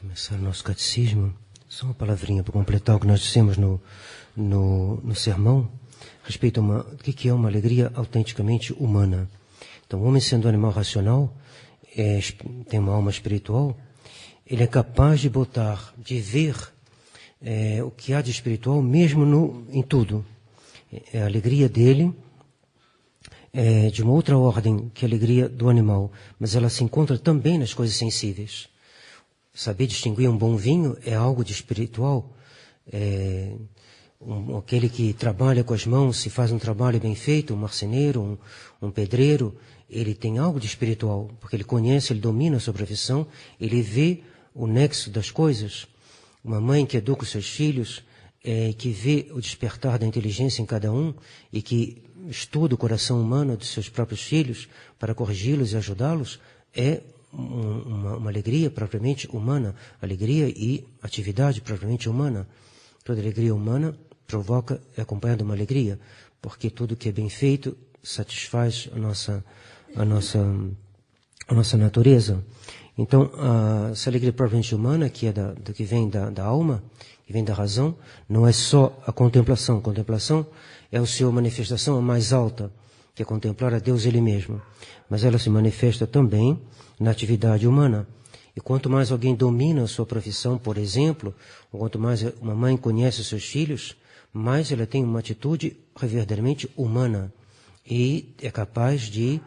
Começar o nosso catecismo. Só uma palavrinha para completar o que nós dissemos no sermão, respeito a o que é uma alegria autenticamente humana. Então, o homem, sendo um animal racional, tem uma alma espiritual, ele é capaz de de ver o que há de espiritual mesmo em tudo. A alegria dele é de uma outra ordem que a alegria do animal, mas ela se encontra também nas coisas sensíveis. Saber distinguir um bom vinho é algo de espiritual. Aquele que trabalha com as mãos, se faz um trabalho bem feito, um marceneiro, um pedreiro, ele tem algo de espiritual, porque ele conhece, ele domina a sua profissão, ele vê o nexo das coisas. Uma mãe que educa os seus filhos, que vê o despertar da inteligência em cada um e que estuda o coração humano dos seus próprios filhos para corrigi-los e ajudá-los, é uma alegria propriamente humana, alegria e atividade propriamente humana. Toda alegria humana é acompanhada de uma alegria, porque tudo que é bem feito satisfaz a nossa natureza. Então, essa alegria propriamente humana, que que vem da alma, que vem da razão, não é só a contemplação. A contemplação é a sua manifestação mais alta, que é contemplar a Deus Ele mesmo. Mas ela se manifesta também na atividade humana. E quanto mais alguém domina a sua profissão, por exemplo, ou quanto mais uma mãe conhece os seus filhos, mais ela tem uma atitude verdadeiramente humana e é capaz de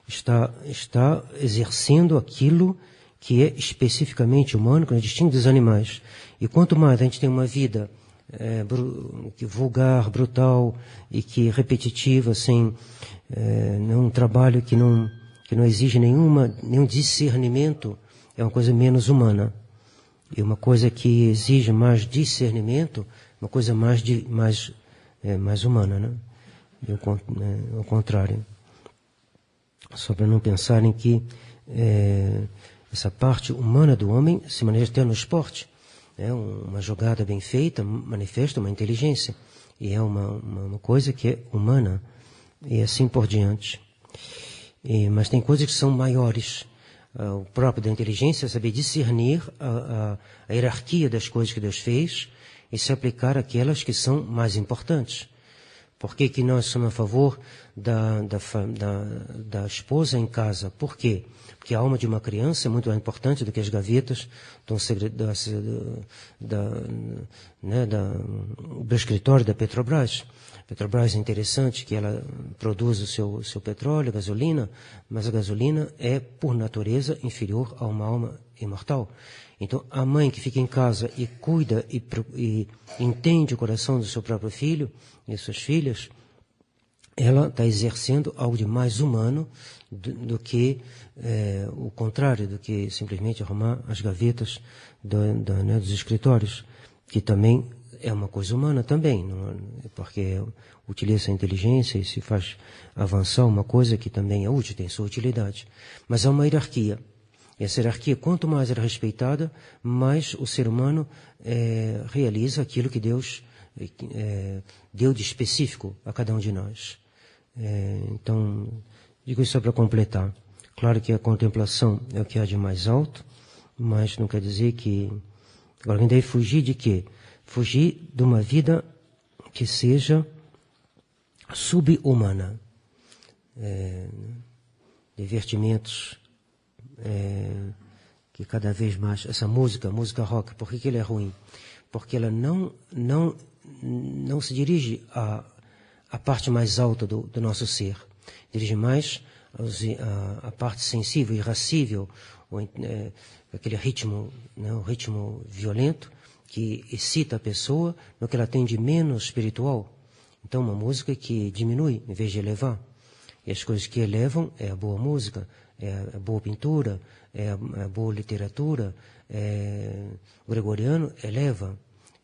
estar exercendo aquilo que é especificamente humano, que é distinto dos animais. E quanto mais a gente tem uma vida vulgar, brutal e que repetitiva, sem um trabalho que não exige nenhum discernimento, é uma coisa menos humana. E uma coisa que exige mais discernimento, uma coisa mais humana, né? Ao contrário. Só para não pensarem que essa parte humana do homem se manifesta no esporte. Uma jogada bem feita manifesta uma inteligência. E é uma coisa que é humana. E assim por diante. Mas tem coisas que são maiores. O próprio da inteligência é saber discernir a hierarquia das coisas que Deus fez e se aplicar àquelas que são mais importantes. Por que nós somos a favor da esposa em casa? Por quê? Porque a alma de uma criança é muito mais importante do que as gavetas do escritório da Petrobras. A Petrobras é interessante que ela produz o seu petróleo, a gasolina, mas a gasolina é, por natureza, inferior a uma alma imortal. Então, a mãe que fica em casa e cuida e entende o coração do seu próprio filho e suas filhas, ela está exercendo algo de mais humano do que o contrário, do que simplesmente arrumar as gavetas dos escritórios, que também é uma coisa humana também, porque utiliza a inteligência e se faz avançar uma coisa que também é útil, tem sua utilidade. Mas há uma hierarquia. E essa hierarquia, quanto mais ela é respeitada, mais o ser humano realiza aquilo que Deus deu de específico a cada um de nós. Então, digo isso só para completar. Claro que a contemplação é o que há de mais alto, mas não quer dizer que... Agora, alguém deve fugir de quê? Fugir de uma vida que seja sub-humana. Divertimentos que cada vez mais... Essa música rock, por que ela é ruim? Porque ela não se dirige à parte mais alta do nosso ser. Dirige mais à parte sensível, irascível, aquele ritmo, o ritmo violento, que excita a pessoa no que ela tem de menos espiritual. Então, uma música que diminui em vez de elevar. E as coisas que elevam é a boa música, é a boa pintura, é a boa literatura. O gregoriano eleva.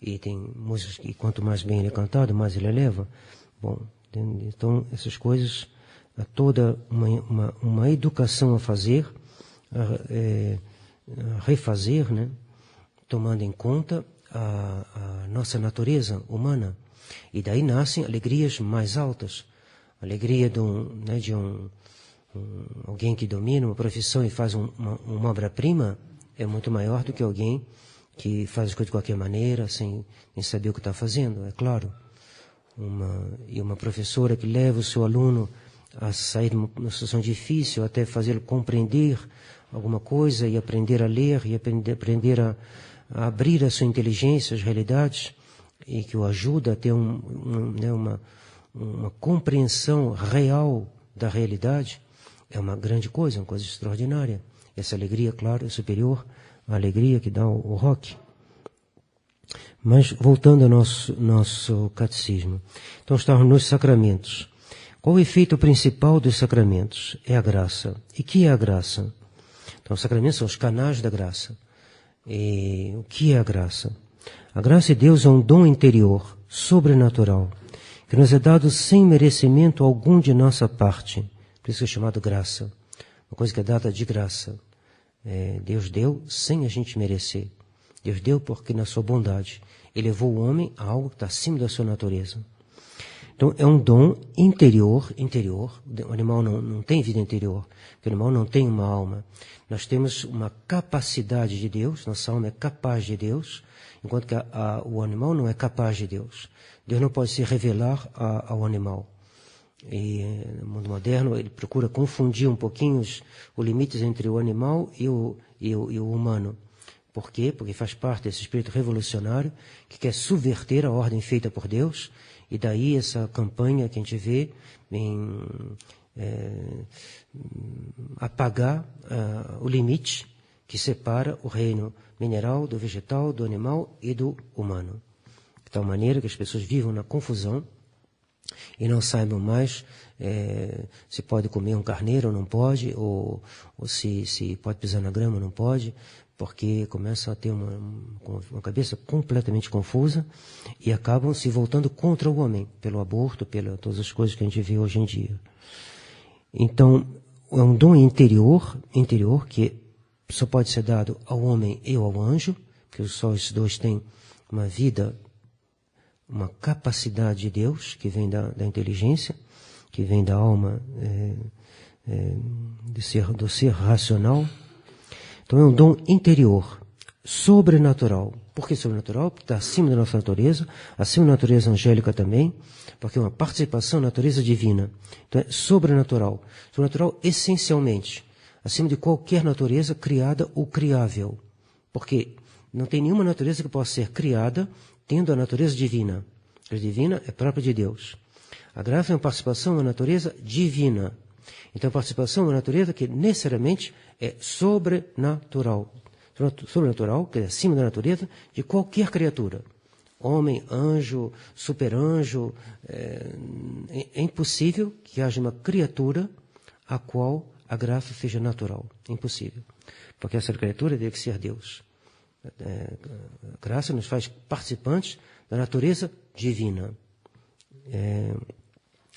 E tem músicas que quanto mais bem ele é cantado, mais ele eleva. Bom, então essas coisas, há toda uma educação a fazer, a refazer, né? Tomando em conta a nossa natureza humana. E daí nascem alegrias mais altas. A alegria de alguém que domina uma profissão e faz uma obra-prima é muito maior do que alguém que faz as coisas de qualquer maneira, sem nem saber o que está fazendo, é claro. Uma professora que leva o seu aluno a sair de uma situação difícil, até fazê-lo compreender alguma coisa e aprender a ler e aprender a abrir a sua inteligência às realidades, e que o ajuda a ter uma compreensão real da realidade, é uma grande coisa, uma coisa extraordinária. Essa alegria, claro, é superior à alegria que dá o rock. Mas, voltando ao nosso catecismo. Então, estamos nos sacramentos. Qual o efeito principal dos sacramentos? É a graça. E que é a graça? Então, os sacramentos são os canais da graça. E o que é a graça? A graça de Deus é um dom interior, sobrenatural, que nos é dado sem merecimento algum de nossa parte. Por isso é chamado graça. Uma coisa que é dada de graça. Deus deu sem a gente merecer. Deus deu porque na sua bondade Ele levou o homem a algo que está acima da sua natureza. Então é um dom interior. O animal não tem vida interior, porque o animal não tem uma alma. Nós temos uma capacidade de Deus, nossa alma é capaz de Deus, enquanto que o animal não é capaz de Deus. Deus não pode se revelar ao animal. E no mundo moderno ele procura confundir um pouquinho os limites entre o animal e o humano. Por quê? Porque faz parte desse espírito revolucionário que quer subverter a ordem feita por Deus, e daí essa campanha que a gente vê em apagar o limite que separa o reino mineral, do vegetal, do animal e do humano. De tal maneira que as pessoas vivam na confusão e não saibam mais se pode comer um carneiro ou não pode, ou se pode pisar na grama ou não pode, porque começam a ter uma cabeça completamente confusa e acabam se voltando contra o homem, pelo aborto, todas as coisas que a gente vê hoje em dia. Então, é um dom interior que só pode ser dado ao homem e ao anjo, porque só esses dois têm uma vida, uma capacidade de Deus, que vem da inteligência, que vem da alma, do ser racional. Então é um dom interior, sobrenatural. Por que sobrenatural? Porque está acima da nossa natureza, acima da natureza angélica também, porque é uma participação da natureza divina. Então é sobrenatural. Sobrenatural essencialmente, acima de qualquer natureza criada ou criável. Porque não tem nenhuma natureza que possa ser criada tendo a natureza divina. A natureza divina é própria de Deus. A graça é uma participação da natureza divina. Então, a participação da natureza que necessariamente é sobrenatural. Sobrenatural, que é acima da natureza de qualquer criatura. Homem, anjo, superanjo. É impossível que haja uma criatura a qual a graça seja natural. É impossível. Porque essa criatura deve ser Deus. A graça nos faz participantes da natureza divina.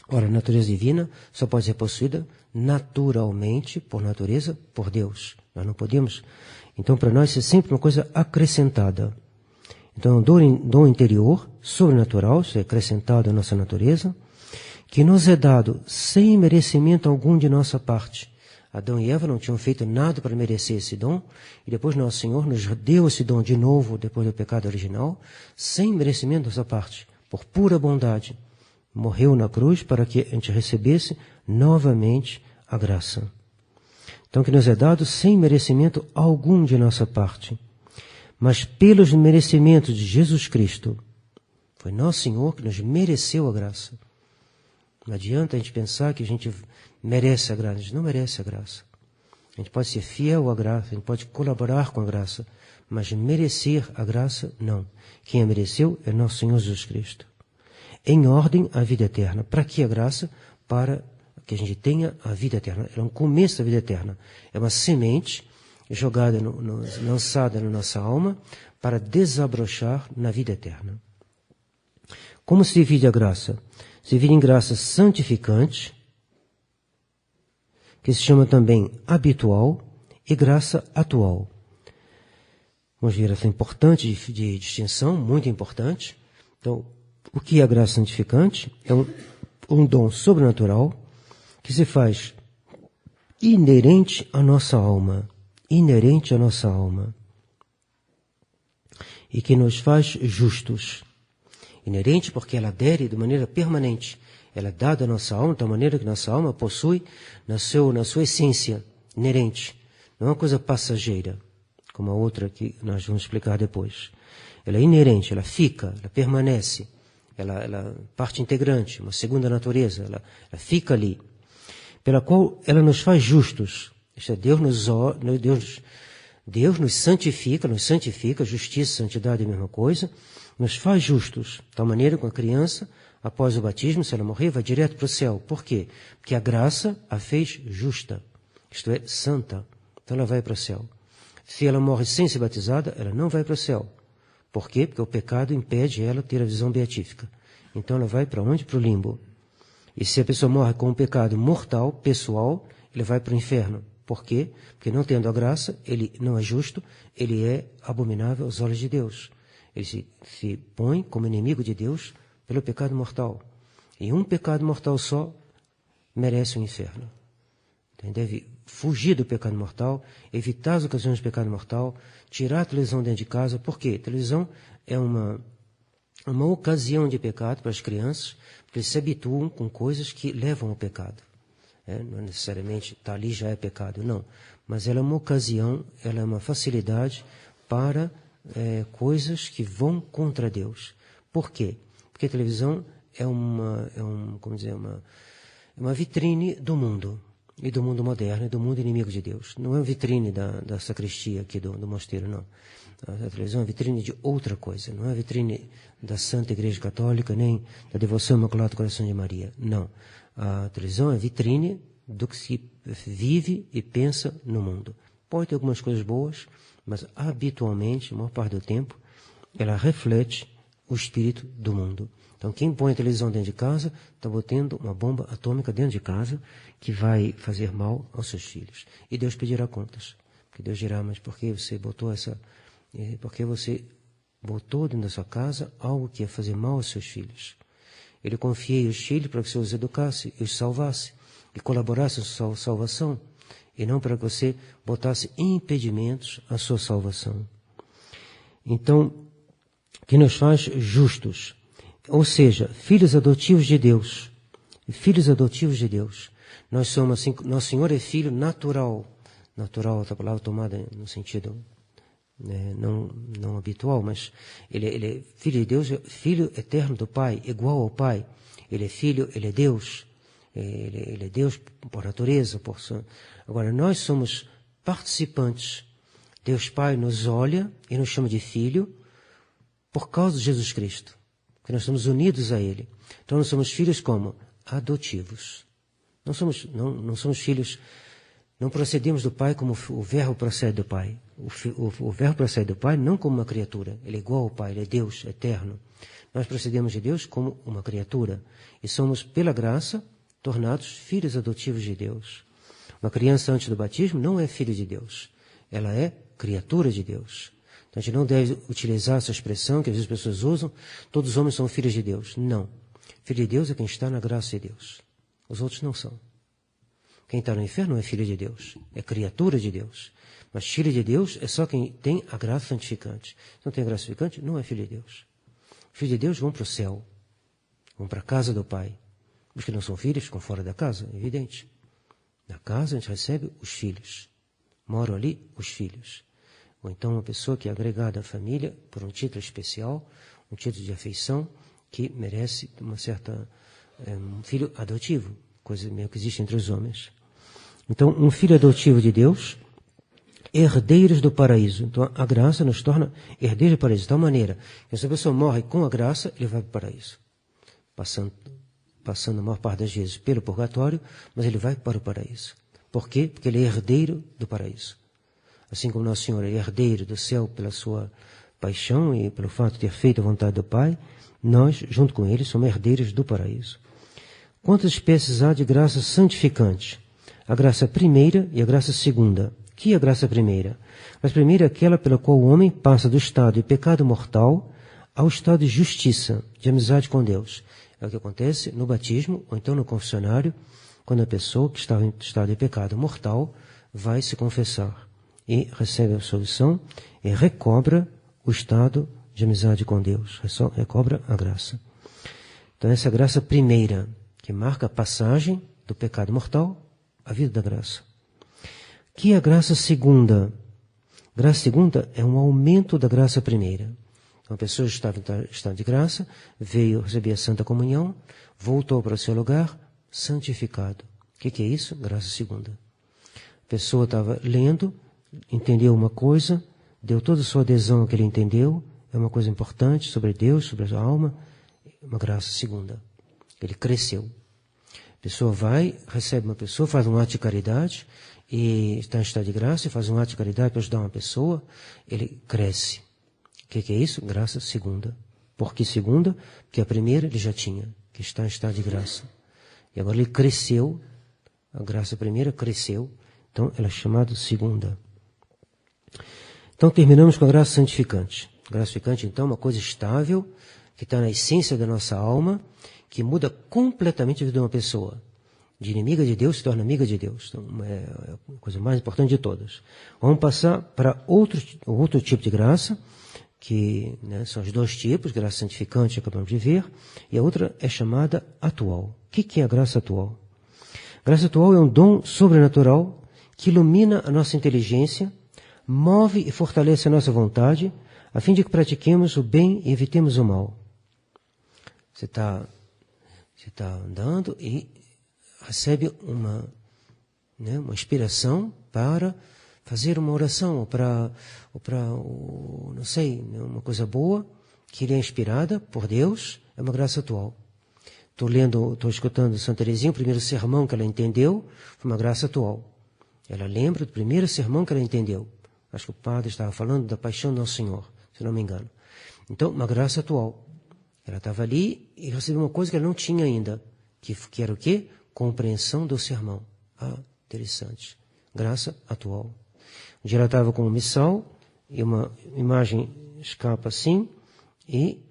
Ora, a natureza divina só pode ser possuída naturalmente, por natureza, por Deus. Nós não podemos. Então, para nós, isso é sempre uma coisa acrescentada. Então, é um dom interior, sobrenatural, isso é acrescentado à nossa natureza, que nos é dado sem merecimento algum de nossa parte. Adão e Eva não tinham feito nada para merecer esse dom, e depois Nosso Senhor nos deu esse dom de novo, depois do pecado original, sem merecimento da nossa parte, por pura bondade. Morreu na cruz para que a gente recebesse novamente a graça. Então, que nos é dado sem merecimento algum de nossa parte, mas pelos merecimentos de Jesus Cristo. Foi Nosso Senhor que nos mereceu a graça. Não adianta a gente pensar que a gente merece a graça. A gente não merece a graça. A gente pode ser fiel à graça, a gente pode colaborar com a graça, mas merecer a graça, não. Quem a mereceu é Nosso Senhor Jesus Cristo. Em ordem à vida eterna. Para que a graça? Para que a gente tenha a vida eterna. É um começo da vida eterna. É uma semente jogada, lançada na nossa alma para desabrochar na vida eterna. Como se divide a graça? Se divide em graça santificante, que se chama também habitual, e graça atual. Vamos ver essa importante de distinção, muito importante. Então, o que é a graça santificante? É um dom sobrenatural que se faz inerente à nossa alma. inerente à nossa alma e que nos faz justos. Inerente porque ela adere de maneira permanente. Ela é dada à nossa alma de tal maneira que nossa alma possui na sua essência inerente. Não é uma coisa passageira, como a outra que nós vamos explicar depois. Ela é inerente, ela fica, ela permanece. Ela é parte integrante, uma segunda natureza. Ela fica ali. Pela qual ela nos faz justos. Isto é, Deus nos santifica, justiça e santidade é a mesma coisa, nos faz justos. De tal maneira que uma criança, após o batismo, se ela morrer, vai direto para o céu. Por quê? Porque a graça a fez justa, isto é, santa. Então ela vai para o céu. Se ela morre sem ser batizada, ela não vai para o céu. Por quê? Porque o pecado impede ela de ter a visão beatífica. Então ela vai para onde? Para o limbo. E se a pessoa morre com um pecado mortal, pessoal, ele vai para o inferno. Por quê? Porque não tendo a graça, ele não é justo, ele é abominável aos olhos de Deus. Ele se põe como inimigo de Deus pelo pecado mortal. E um pecado mortal só merece o inferno. Então deve fugir do pecado mortal, evitar as ocasiões do pecado mortal, tirar a televisão dentro de casa. Por quê? A televisão é uma ocasião de pecado para as crianças, porque eles se habituam com coisas que levam ao pecado. Não é necessariamente estar ali já é pecado, não. Mas ela é uma ocasião, ela é uma facilidade para coisas que vão contra Deus. Por quê? Porque a televisão é uma vitrine do mundo, e do mundo moderno, e do mundo inimigo de Deus. Não é uma vitrine da sacristia aqui do mosteiro, não. A televisão é uma vitrine de outra coisa, não é uma vitrine da Santa Igreja Católica, nem da Devoção ao Imaculado Coração de Maria, não. A televisão é vitrine do que se vive e pensa no mundo. Pode ter algumas coisas boas, mas habitualmente, a maior parte do tempo, ela reflete o espírito do mundo. Então, quem põe a televisão dentro de casa está botando uma bomba atômica dentro de casa que vai fazer mal aos seus filhos. E Deus pedirá contas. Porque Deus dirá, mas por que você botou dentro da sua casa algo que ia fazer mal aos seus filhos? Ele confia os filhos para que você os educasse e os salvasse e colaborasse com a sua salvação, e não para que você botasse impedimentos à sua salvação. Então, que nos faz justos, ou seja, filhos adotivos de Deus. Filhos adotivos de Deus. Nós somos assim, nosso Senhor é filho natural. Natural, outra palavra tomada no sentido não habitual, mas ele é filho de Deus, filho eterno do Pai, igual ao Pai. Ele é filho, ele é Deus. Ele é Deus por natureza. Agora, nós somos participantes. Deus Pai nos olha e nos chama de filho por causa de Jesus Cristo. Porque nós estamos unidos a Ele. Então, nós somos filhos como? Adotivos. Não somos filhos, não procedemos do Pai como o Verbo procede do Pai. O Verbo procede do Pai não como uma criatura. Ele é igual ao Pai, Ele é Deus, eterno. Nós procedemos de Deus como uma criatura. E somos, pela graça, tornados filhos adotivos de Deus. Uma criança antes do batismo não é filho de Deus. Ela é criatura de Deus. Então, a gente não deve utilizar essa expressão que às vezes as pessoas usam, todos os homens são filhos de Deus. Não. Filho de Deus é quem está na graça de Deus. Os outros não são. Quem está no inferno não é filho de Deus, é criatura de Deus. Mas filho de Deus é só quem tem a graça santificante. Se não tem a graça santificante, não é filho de Deus. Filhos de Deus vão para o céu, vão para a casa do Pai. Os que não são filhos ficam fora da casa, é evidente. Na casa a gente recebe os filhos. Moram ali os filhos. Ou então uma pessoa que é agregada à família por um título especial, um título de afeição, que merece uma certa... um filho adotivo, coisa meio que existe entre os homens. Então, um filho adotivo de Deus, herdeiros do paraíso. Então, a graça nos torna herdeiros do paraíso. De tal maneira que se a pessoa morre com a graça, ele vai para o paraíso. Passando a maior parte das vezes pelo purgatório, mas ele vai para o paraíso. Por quê? Porque ele é herdeiro do paraíso. Assim como Nosso Senhor é herdeiro do céu pela sua paixão e pelo fato de ter feito a vontade do Pai, nós, junto com ele, somos herdeiros do paraíso. Quantas espécies há de graça santificante? A graça primeira e a graça segunda. Que é a graça primeira? A graça primeira é aquela pela qual o homem passa do estado de pecado mortal ao estado de justiça, de amizade com Deus. É o que acontece no batismo ou então no confessionário, quando a pessoa que estava em estado de pecado mortal vai se confessar. e recebe a absolvição e recobra o estado de amizade com Deus, recobra a graça. Então essa é a graça primeira, que marca a passagem do pecado mortal à vida da graça. Que é a graça segunda? Graça segunda é um aumento da graça primeira. Uma pessoa estava em estado de graça, veio receber a Santa Comunhão, voltou para o seu lugar, santificado. O que é isso? Graça segunda. A pessoa estava lendo, entendeu uma coisa, deu toda a sua adesão ao que ele entendeu, é uma coisa importante sobre Deus, sobre a alma, uma graça segunda. Ele cresceu. A pessoa vai, recebe uma pessoa, faz um ato de caridade, e está em estado de graça, e faz um ato de caridade para ajudar uma pessoa, ele cresce. O que é isso? Graça segunda. Por que segunda? Porque a primeira ele já tinha, que está em estado de graça. E agora ele cresceu, a graça primeira cresceu, então ela é chamada segunda. Então terminamos com a graça santificante. A graça santificante, então, é uma coisa estável, que está na essência da nossa alma, que muda completamente a vida de uma pessoa. De inimiga de Deus se torna amiga de Deus. Então, é a coisa mais importante de todas. Vamos passar para outro tipo de graça, que são os dois tipos, graça santificante, acabamos de ver, e a outra é chamada atual. O que é a graça atual? A graça atual é um dom sobrenatural que ilumina a nossa inteligência, move e fortalece a nossa vontade, a fim de que pratiquemos o bem e evitemos o mal. Você está andando e recebe uma inspiração para fazer uma oração, ou para não sei, uma coisa boa, que lhe é inspirada por Deus, é uma graça atual. Estou escutando Santa Teresinha, o primeiro sermão que ela entendeu, foi uma graça atual. Ela lembra do primeiro sermão que ela entendeu. Acho que o padre estava falando da paixão do Nosso Senhor, se não me engano. Então, uma graça atual. Ela estava ali e recebeu uma coisa que ela não tinha ainda, que era o quê? Compreensão do sermão. Ah, interessante. Graça atual. Um dia ela estava com um missal e uma imagem escapa assim e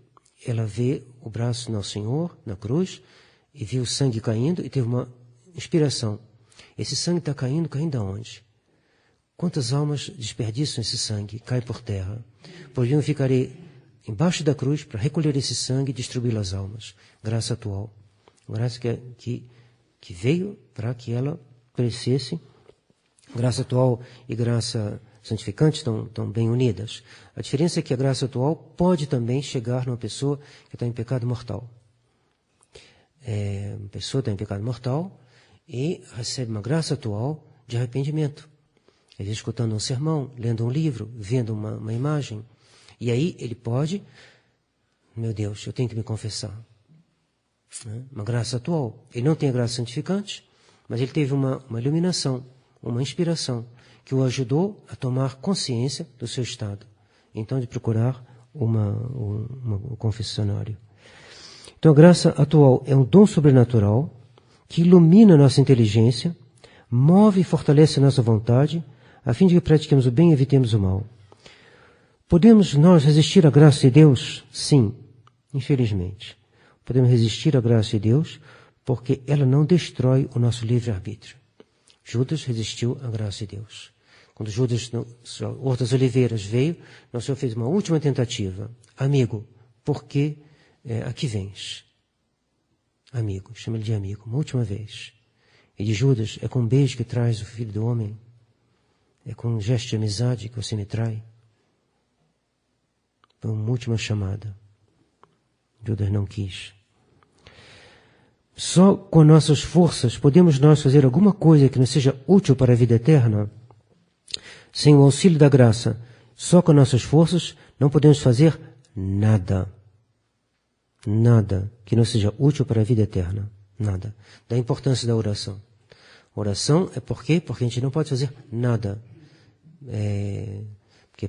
ela vê o braço do Nosso Senhor na cruz e viu o sangue caindo e teve uma inspiração. Esse sangue está caindo aonde? Quantas almas desperdiçam esse sangue? Cai por terra. Por isso eu ficarei embaixo da cruz para recolher esse sangue e distribuí-lo às almas. Graça atual. Graça que veio para que ela crescesse. Graça atual e graça santificante estão bem unidas. A diferença é que a graça atual pode também chegar numa pessoa que está em pecado mortal. Uma pessoa está em pecado mortal e recebe uma graça atual de arrependimento. Às vezes escutando um sermão, lendo um livro, vendo uma imagem. E aí ele pode, meu Deus, eu tenho que me confessar. Uma graça atual. Ele não tem a graça santificante, mas ele teve uma iluminação, uma inspiração, que o ajudou a tomar consciência do seu estado. Então, de procurar um confessionário. Então, a graça atual é um dom sobrenatural que ilumina a nossa inteligência, move e fortalece a nossa vontade, a fim de que pratiquemos o bem e evitemos o mal. Podemos nós resistir à graça de Deus? Sim, infelizmente. Podemos resistir à graça de Deus porque ela não destrói o nosso livre-arbítrio. Judas resistiu à graça de Deus. Quando Judas, Hortas Oliveiras, veio, Nosso Senhor fez uma última tentativa. Amigo, por que aqui vens? Amigo, chama ele de amigo, uma última vez. E de Judas, é com um beijo que traz o Filho do Homem. É com um gesto de amizade que você me trai. Foi uma última chamada. Judas não quis. Só com nossas forças podemos nós fazer alguma coisa que nos seja útil para a vida eterna? Sem o auxílio da graça, só com nossas forças não podemos fazer nada. Nada que não seja útil para a vida eterna. Nada. Da importância da oração. Oração é por quê? Porque a gente não pode fazer nada. Porque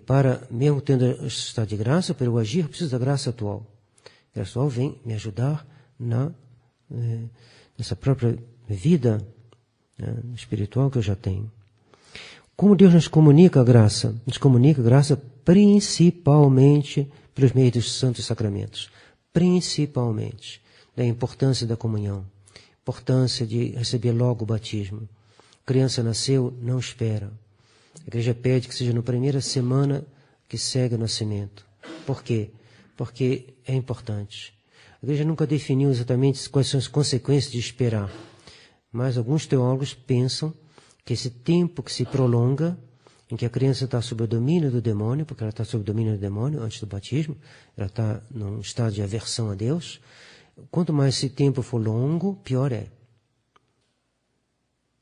mesmo tendo estado de graça, para eu agir, eu preciso da graça atual. A graça atual vem me ajudar nessa própria vida espiritual que eu já tenho. Como Deus nos comunica a graça? Nos comunica a graça principalmente pelos meios dos santos sacramentos. Principalmente. Da importância da comunhão. Importância de receber logo o batismo. A criança nasceu, não espera. A igreja pede que seja na primeira semana que segue o nascimento. Por quê? Porque é importante. A igreja nunca definiu exatamente quais são as consequências de esperar, mas alguns teólogos pensam que esse tempo que se prolonga, em que a criança está sob o domínio do demônio, porque ela está sob o domínio do demônio antes do batismo, ela está num estado de aversão a Deus, quanto mais esse tempo for longo, pior é.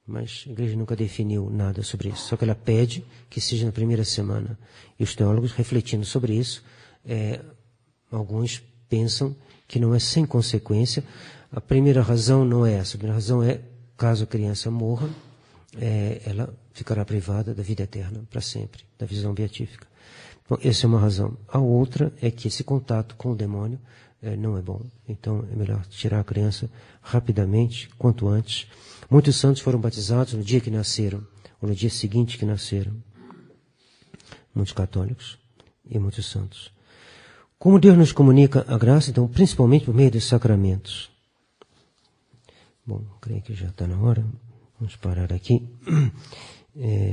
Mas a igreja nunca definiu nada sobre isso, só que ela pede que seja na primeira semana. E os teólogos, refletindo sobre isso, alguns pensam que não é sem consequência. A primeira razão não é essa. A primeira razão é, caso a criança morra, ela ficará privada da vida eterna para sempre, da visão beatífica. Bom, essa é uma razão. A outra é que esse contato com o demônio não é bom. Então é melhor tirar a criança rapidamente, quanto antes. Muitos santos foram batizados no dia que nasceram, ou no dia seguinte que nasceram. Muitos católicos e muitos santos. Como Deus nos comunica a graça, então, principalmente por meio dos sacramentos. Bom, creio que já está na hora. Vamos parar aqui.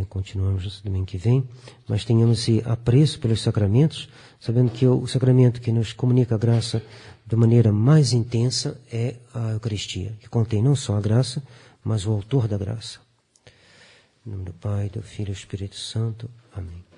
Continuamos no domingo que vem. Mas tenhamos esse apreço pelos sacramentos, sabendo que o sacramento que nos comunica a graça de maneira mais intensa é a Eucaristia, que contém não só a graça, mas o autor da graça. Em nome do Pai, do Filho e do Espírito Santo. Amém.